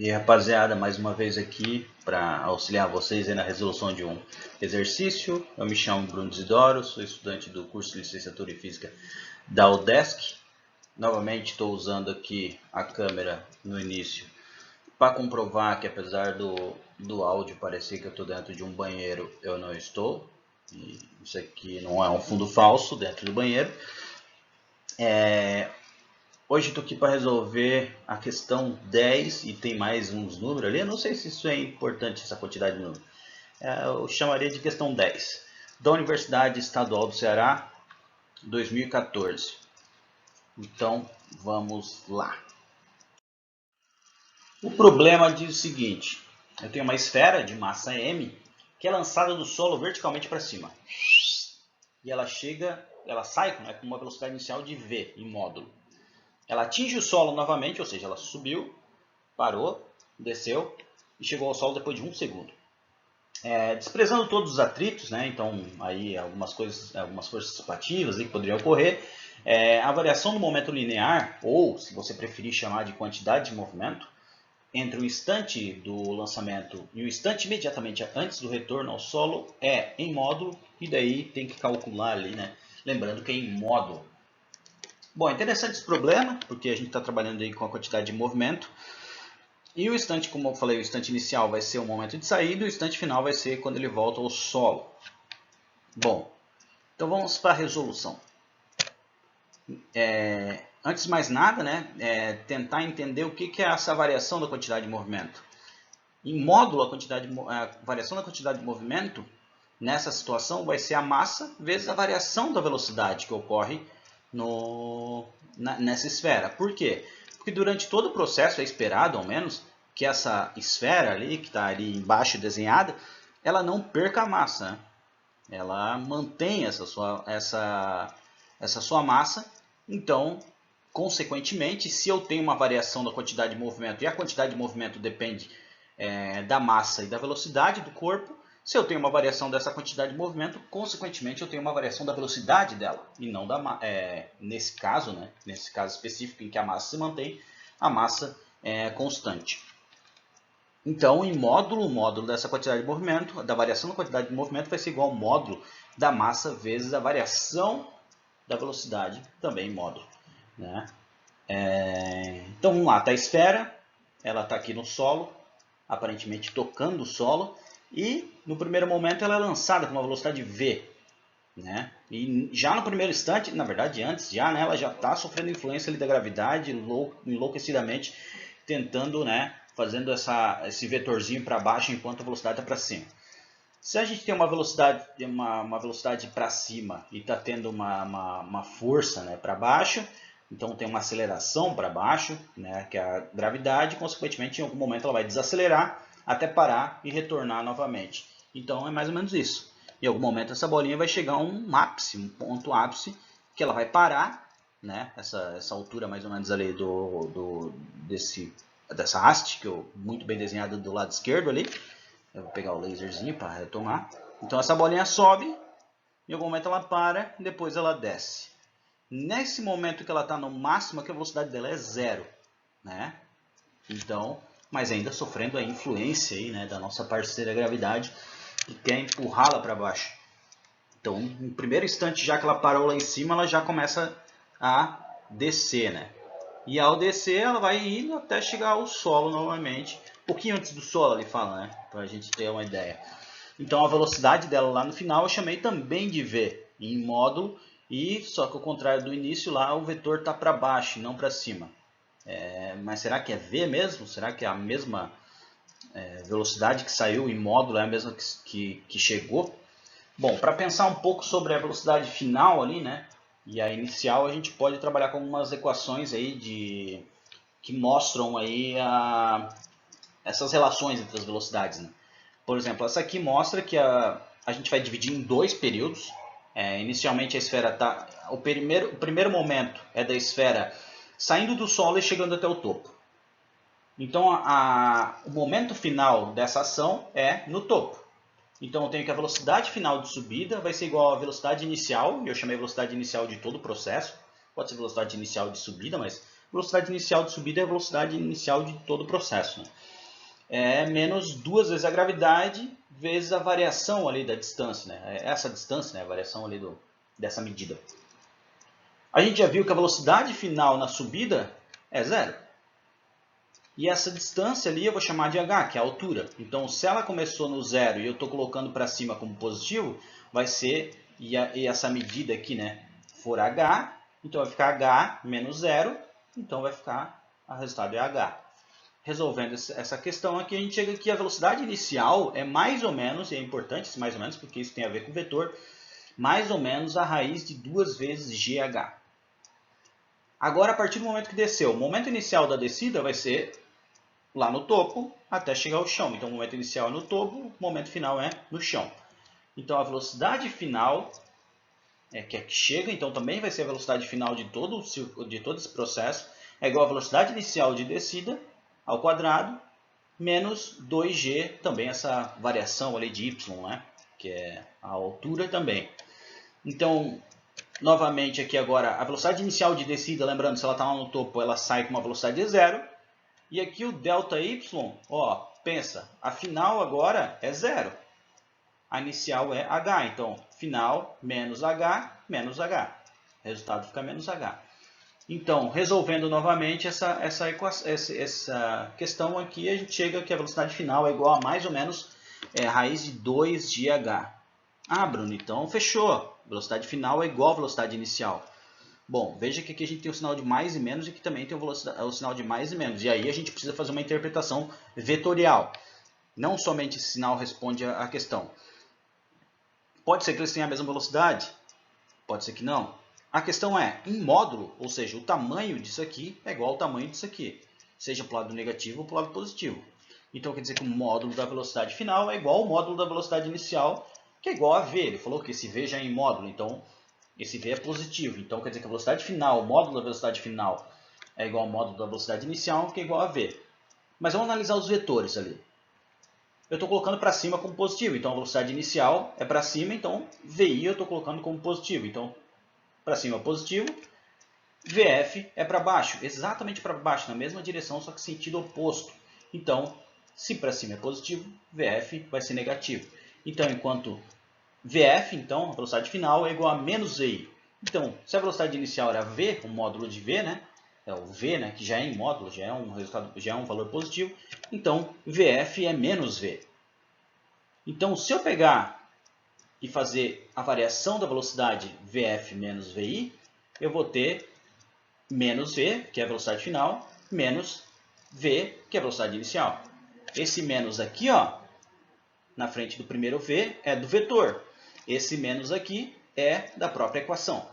E rapaziada, mais uma vez aqui para auxiliar vocês aí na resolução de um exercício. Eu me chamo Bruno Isidoro, sou estudante do curso de Licenciatura em Física da UDESC. Novamente estou usando aqui a câmera no início para comprovar que apesar do áudio parecer que eu estou dentro de um banheiro, eu não estou. E isso aqui não é um fundo falso dentro do banheiro. Hoje estou aqui para resolver a questão 10 e tem mais uns números ali. Eu não sei se isso é importante, essa quantidade de números. Eu chamaria de questão 10. Da Universidade Estadual do Ceará, 2014. Então, vamos lá. O problema diz o seguinte. Eu tenho uma esfera de massa M que é lançada do solo verticalmente para cima. E ela sai com uma velocidade inicial de v em módulo. Ela atinge o solo novamente, ou seja, ela subiu, parou, desceu e chegou ao solo depois de 1 segundo. Desprezando todos os atritos, né, então aí algumas forças atrativas que poderiam ocorrer, a variação do momento linear, ou se você preferir chamar de quantidade de movimento, entre o instante do lançamento e o instante imediatamente antes do retorno ao solo é em módulo, e daí tem que calcular ali, né, lembrando que é em módulo. Bom, é interessante esse problema, porque a gente está trabalhando aí com a quantidade de movimento. E o instante, como eu falei, o instante inicial vai ser o momento de saída, e o instante final vai ser quando ele volta ao solo. Bom, então vamos para a resolução. Antes de mais nada, né, tentar entender o que é essa variação da quantidade de movimento. Em módulo, a variação da quantidade de movimento, nessa situação, vai ser a massa vezes a variação da velocidade que ocorre nessa esfera. Por quê? Porque durante todo o processo é esperado, ao menos, que essa esfera ali, que está ali embaixo desenhada, ela não perca a massa, né? Ela mantém essa sua massa. Então, consequentemente, se eu tenho uma variação da quantidade de movimento, e a quantidade de movimento depende da massa e da velocidade do corpo, se eu tenho uma variação dessa quantidade de movimento, consequentemente eu tenho uma variação da velocidade dela, e não nesse caso, né, nesse caso específico em que a massa se mantém, a massa é constante. Então, em módulo, o módulo dessa quantidade de movimento, da variação da quantidade de movimento vai ser igual ao módulo da massa vezes a variação da velocidade, também em módulo, né? Então, vamos lá, está a esfera, ela está aqui no solo, aparentemente tocando o solo, e no primeiro momento ela é lançada com uma velocidade v, né? E já no primeiro instante, na verdade antes, né, ela já está sofrendo influência ali da gravidade, enlouquecidamente tentando, né, fazendo esse vetorzinho para baixo enquanto a velocidade está para cima. Se a gente tem uma velocidade para cima e está tendo uma força, né, para baixo, então tem uma aceleração para baixo, né, que é a gravidade, consequentemente em algum momento ela vai desacelerar até parar e retornar novamente. Então é mais ou menos isso. Em algum momento essa bolinha vai chegar a um ápice, um ponto ápice, que ela vai parar, né, essa altura mais ou menos ali dessa haste, que eu muito bem desenhada do lado esquerdo ali. Eu vou pegar o laserzinho para retomar. Então essa bolinha sobe, em algum momento ela para, e depois ela desce. Nesse momento que ela está no máximo, que a velocidade dela é 0, né? Então, mas ainda sofrendo a influência aí, né, da nossa parceira gravidade, que quer empurrá-la para baixo. Então, no primeiro instante, já que ela parou lá em cima, ela já começa a descer, né? E ao descer, ela vai indo até chegar ao solo novamente. Um pouquinho antes do solo, ele fala, né? Para a gente ter uma ideia. Então, a velocidade dela lá no final eu chamei também de v, em módulo. E só que ao contrário do início, lá o vetor está para baixo e não para cima. Mas será que é v mesmo? Será que é a mesma velocidade que saiu em módulo é a mesma que chegou? Bom, para pensar um pouco sobre a velocidade final ali, né? E a inicial, a gente pode trabalhar com algumas equações aí que mostram aí essas relações entre as velocidades, né? Por exemplo, essa aqui mostra que a gente vai dividir em 2 períodos. Inicialmente a esfera está... O primeiro momento é da esfera saindo do solo e chegando até o topo. Então o momento final dessa ação é no topo. Então eu tenho que a velocidade final de subida vai ser igual à velocidade inicial, e eu chamei a velocidade inicial de todo o processo. Pode ser velocidade inicial de subida, mas Velocidade inicial de subida é a velocidade inicial de todo o processo, né? É menos 2 vezes a gravidade vezes a variação ali da distância, né? Essa distância, né? A variação ali dessa medida. A gente já viu que a velocidade final na subida é 0. E essa distância ali eu vou chamar de h, que é a altura. Então, se ela começou no 0 e eu estou colocando para cima como positivo, vai ser, e essa medida aqui, né, for h, então vai ficar h menos 0, então vai ficar, o resultado é h. Resolvendo essa questão aqui, a gente chega que a velocidade inicial é mais ou menos, e é importante esse mais ou menos, porque isso tem a ver com o vetor, mais ou menos a raiz de 2 vezes gh. Agora, a partir do momento que desceu, o momento inicial da descida vai ser lá no topo até chegar ao chão. Então, o momento inicial é no topo, o momento final é no chão. Então, a velocidade final é que chega, então também vai ser a velocidade final de todo esse processo, é igual à velocidade inicial de descida ao quadrado, menos 2g, também essa variação ali de y, né? Que é a altura também. Então, novamente aqui agora, a velocidade inicial de descida, lembrando, se ela está lá no topo, ela sai com uma velocidade de 0. E aqui o ΔY, ó, pensa, a final agora é 0. A inicial é h, então final menos h, menos h. O resultado fica menos h. Então, resolvendo novamente essa questão aqui, a gente chega que a velocidade final é igual a mais ou menos raiz de 2 de h. Ah, Bruno, então fechou. Velocidade final é igual à velocidade inicial. Bom, veja que aqui a gente tem o sinal de mais e menos e que também tem o sinal de mais e menos. E aí a gente precisa fazer uma interpretação vetorial. Não somente esse sinal responde à questão. Pode ser que eles tenham a mesma velocidade, pode ser que não. A questão é, em módulo, ou seja, o tamanho disso aqui é igual ao tamanho disso aqui, seja para o lado negativo ou para o lado positivo. Então quer dizer que o módulo da velocidade final é igual ao módulo da velocidade inicial, que é igual a v. Ele falou que esse v já é em módulo, então esse v é positivo. Então quer dizer que a velocidade final, o módulo da velocidade final é igual ao módulo da velocidade inicial, que é igual a v. Mas vamos analisar os vetores ali. Eu estou colocando para cima como positivo, então a velocidade inicial é para cima, então VI eu estou colocando como positivo. Então, para cima é positivo, VF é para baixo, exatamente para baixo, na mesma direção, só que sentido oposto. Então, se para cima é positivo, VF vai ser negativo. Então, enquanto VF, então, a velocidade final é igual a menos VI. Então, se a velocidade inicial era V, o módulo de V, né? É o V, né, que já é em módulo, já é um resultado, já é um valor positivo, então VF é menos V. Então, se eu pegar e fazer a variação da velocidade VF menos VI, eu vou ter menos V, que é a velocidade final, menos V, que é a velocidade inicial. Esse menos aqui, ó, na frente do primeiro V, é do vetor. Esse menos aqui é da própria equação.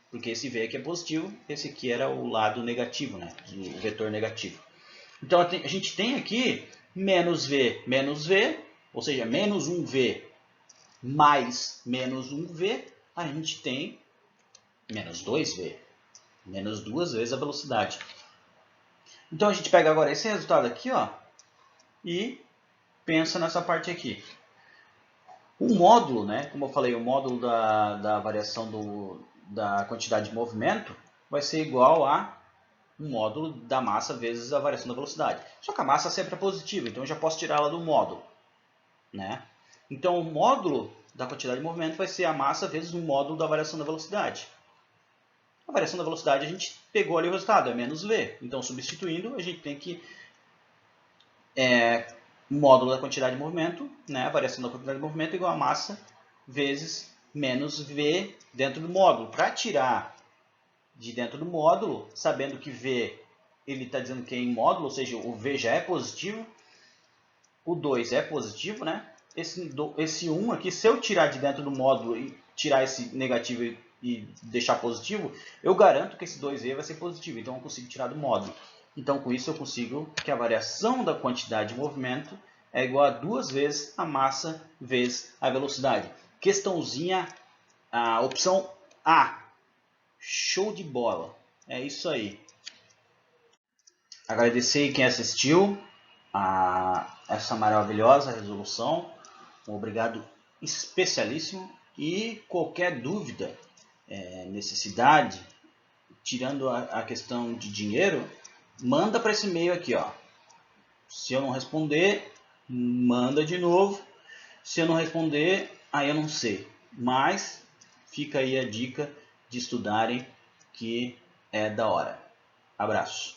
Porque esse V aqui é positivo, esse aqui era o lado negativo, né? O vetor negativo. Então, a gente tem aqui menos V, ou seja, menos 1V mais menos 1V, a gente tem menos 2V, menos 2 vezes a velocidade. Então, a gente pega agora esse resultado aqui, ó, e pensa nessa parte aqui. O módulo, né, como eu falei, o módulo da variação da quantidade de movimento vai ser igual a um módulo da massa vezes a variação da velocidade. Só que a massa sempre é positiva, então eu já posso tirar ela do módulo, né? Então, o módulo da quantidade de movimento vai ser a massa vezes o módulo da variação da velocidade. A variação da velocidade a gente pegou ali o resultado, é menos v. Então, substituindo, a gente tem que módulo da quantidade de movimento, né? A variação da quantidade de movimento é igual a massa vezes menos v dentro do módulo. Para tirar de dentro do módulo, sabendo que v ele está dizendo que é em módulo, ou seja, o v já é positivo, o 2 é positivo, né? Esse 1 aqui, se eu tirar de dentro do módulo e tirar esse negativo e deixar positivo, eu garanto que esse 2v vai ser positivo, então eu consigo tirar do módulo. Então, com isso, eu consigo que a variação da quantidade de movimento é igual a 2 vezes a massa vezes a velocidade. Questãozinha, a opção A. Show de bola. É isso aí. Agradecer quem assistiu a essa maravilhosa resolução. Um obrigado especialíssimo. E qualquer dúvida, necessidade, tirando a questão de dinheiro, manda para esse e-mail aqui, ó. Se eu não responder, manda de novo. Se eu não responder, aí eu não sei. Mas fica aí a dica de estudarem, que é da hora. Abraço.